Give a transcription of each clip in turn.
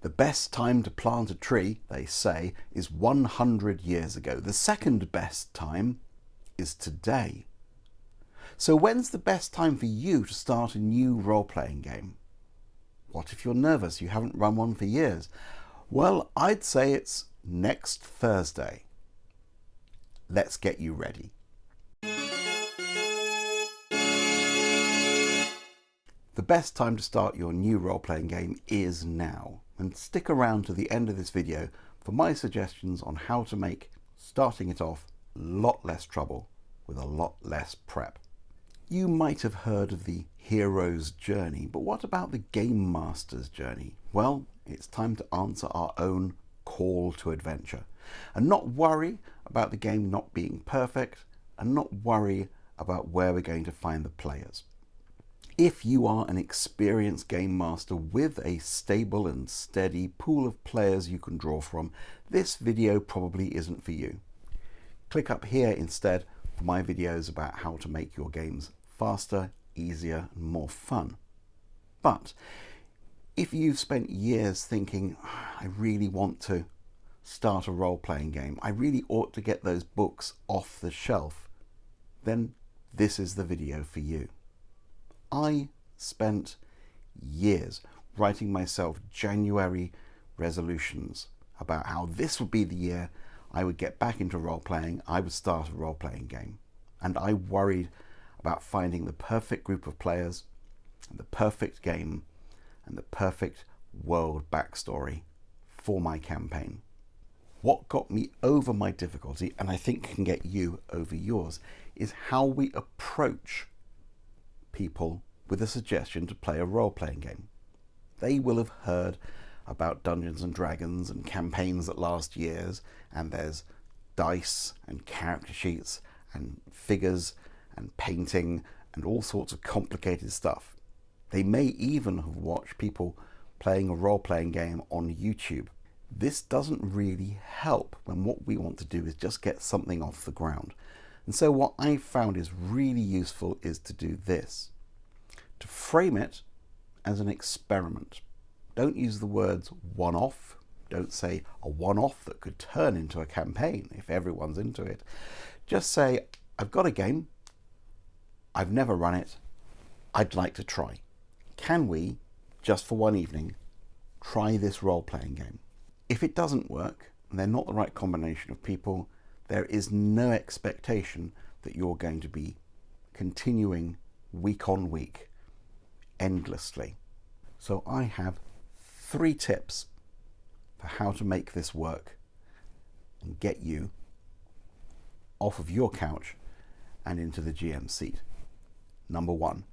The best time to plant a tree, they say, is 100 years ago. The second best time is today. So when's the best time for you to start a new role-playing game? What if you're nervous, you haven't run one for years? Well, I'd say it's next Thursday. Let's get you ready. The best time to start your new role-playing game is now. And stick around to the end of this video for my suggestions on how to make starting it off a lot less trouble with a lot less prep. You might have heard of the hero's journey, but what about the game master's journey? Well, it's time to answer our own call to adventure and not worry about the game not being perfect and not worry about where we're going to find the players. If you are an experienced game master with a stable and steady pool of players you can draw from, this video probably isn't for you. Click up here instead for my videos about how to make your games faster, easier, and more fun. But if you've spent years thinking, I really want to start a role-playing game, I really ought to get those books off the shelf, then this is the video for you. I spent years writing myself January resolutions about how this would be the year I would get back into role-playing, I would start a role-playing game. And I worried about finding the perfect group of players and the perfect game and the perfect world backstory for my campaign. What got me over my difficulty, and I think can get you over yours, is how we approach people with a suggestion to play a role-playing game. They will have heard about Dungeons and Dragons and campaigns that last years, and there's dice and character sheets and figures and painting and all sorts of complicated stuff. They may even have watched people playing a role-playing game on YouTube. This doesn't really help when what we want to do is just get something off the ground. And so what I found is really useful is to do this. To frame it as an experiment. Don't use the words one-off. Don't say a one-off that could turn into a campaign if everyone's into it. Just say, I've got a game. I've never run it. I'd like to try. Can we, just for one evening, try this role-playing game? If it doesn't work, and they're not the right combination of people, there is no expectation that you're going to be continuing week on week endlessly. So I have 3 tips for how to make this work and get you off of your couch and into the GM seat. Number 1,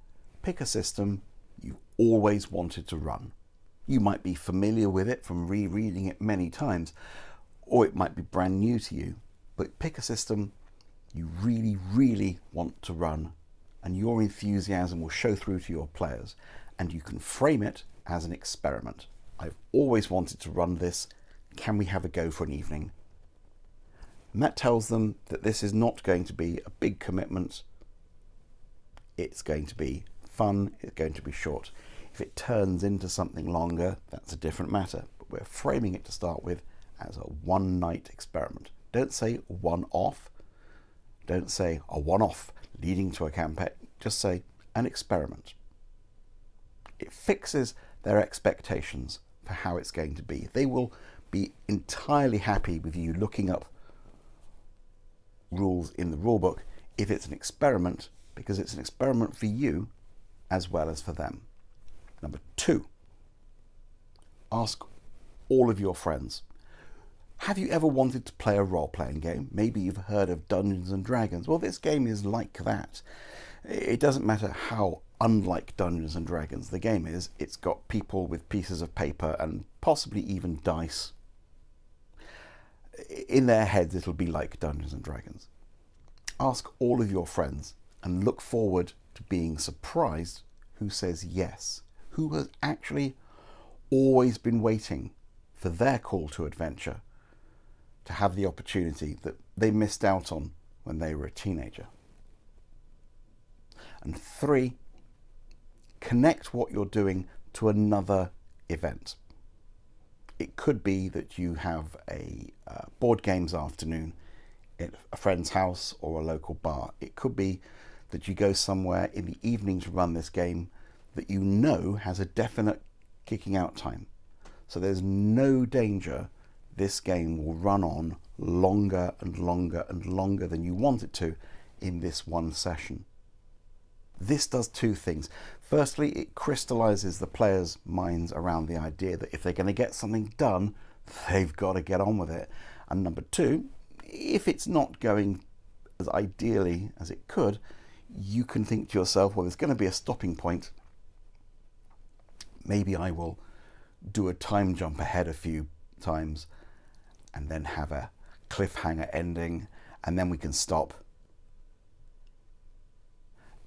pick a system you've always wanted to run. You might be familiar with it from rereading it many times, or it might be brand new to you, but pick a system you really, really want to run, and your enthusiasm will show through to your players, and you can frame it as an experiment. I've always wanted to run this. Can we have a go for an evening? And that tells them that this is not going to be a big commitment. It's going to be fun. It's going to be short. If it turns into something longer, that's a different matter. But we're framing it to start with as a one-night experiment. Don't say one-off. Don't say a one-off leading to a campaign. Just say an experiment. It fixes their expectations for how it's going to be. They will be entirely happy with you looking up rules in the rulebook if it's an experiment, because it's an experiment for you as well as for them. Number 2, ask all of your friends. Have you ever wanted to play a role-playing game? Maybe you've heard of Dungeons and Dragons. Well, this game is like that. It doesn't matter how unlike Dungeons and Dragons the game is. It's got people with pieces of paper and possibly even dice. In their heads, it'll be like Dungeons and Dragons. Ask all of your friends and look forward to being surprised who says yes, who has actually always been waiting for their call to adventure to have the opportunity that they missed out on when they were a teenager. And 3, connect what you're doing to another event. It could be that you have a board games afternoon at a friend's house or a local bar. It could be that you go somewhere in the evening to run this game that you know has a definite kicking out time. So there's no danger this game will run on longer and longer and longer than you want it to in this one session. This does two things. Firstly, it crystallizes the players' minds around the idea that if they're going to get something done, they've got to get on with it. And number two, if it's not going as ideally as it could, you can think to yourself, well, there's going to be a stopping point. Maybe I will do a time jump ahead a few times and then have a cliffhanger ending, and then we can stop.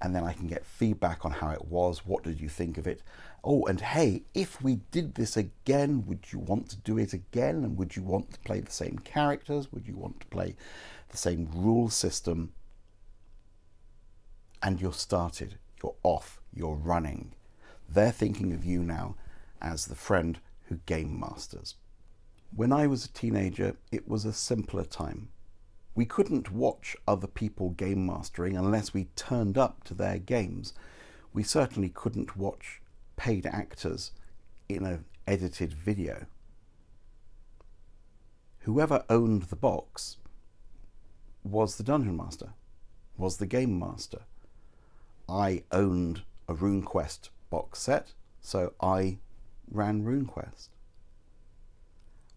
And then I can get feedback on how it was. What did you think of it? Oh, and hey, if we did this again, would you want to do it again? And would you want to play the same characters? Would you want to play the same rule system? And you're started, you're off, you're running. They're thinking of you now as the friend who game masters. When I was a teenager, it was a simpler time. We couldn't watch other people game mastering unless we turned up to their games. We certainly couldn't watch paid actors in an edited video. Whoever owned the box was the dungeon master, was the game master. I owned a RuneQuest box set, so I ran RuneQuest.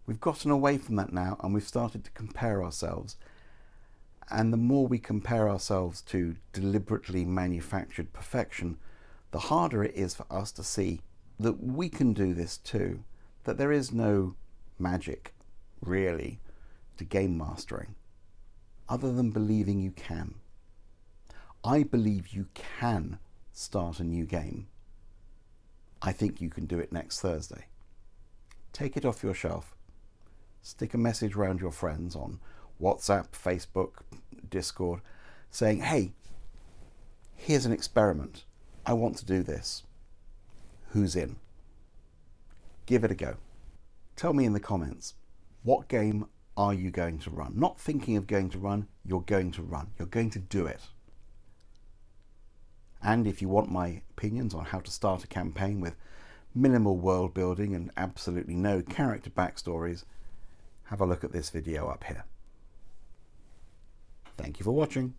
We've gotten away from that now, and we've started to compare ourselves. And the more we compare ourselves to deliberately manufactured perfection, the harder it is for us to see that we can do this too, that there is no magic, really, to game mastering, other than believing you can. I believe you can start a new game. I think you can do it next Thursday. Take it off your shelf. Stick a message around your friends on WhatsApp, Facebook, Discord, saying, hey, here's an experiment. I want to do this. Who's in? Give it a go. Tell me in the comments, what game are you going to run? Not thinking of going to run, you're going to run. You're going to do it. And if you want my opinions on how to start a campaign with minimal world building and absolutely no character backstories, have a look at this video up here. Thank you for watching.